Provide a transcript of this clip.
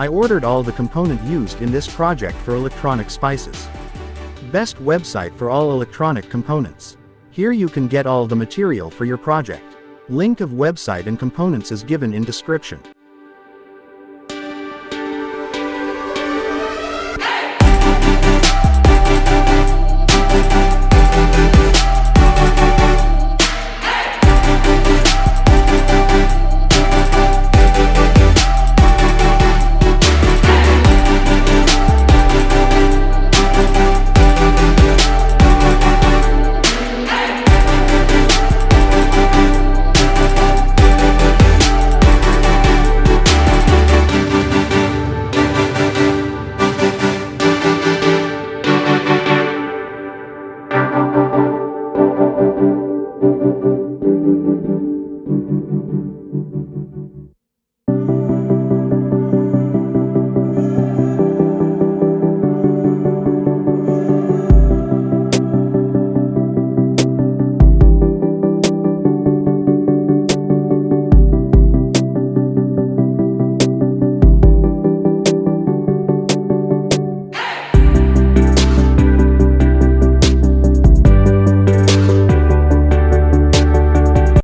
I ordered all the component used in this project for electronic spices. Best website for all electronic components. Here you can get all the material for your project. Link of website and components is given in description.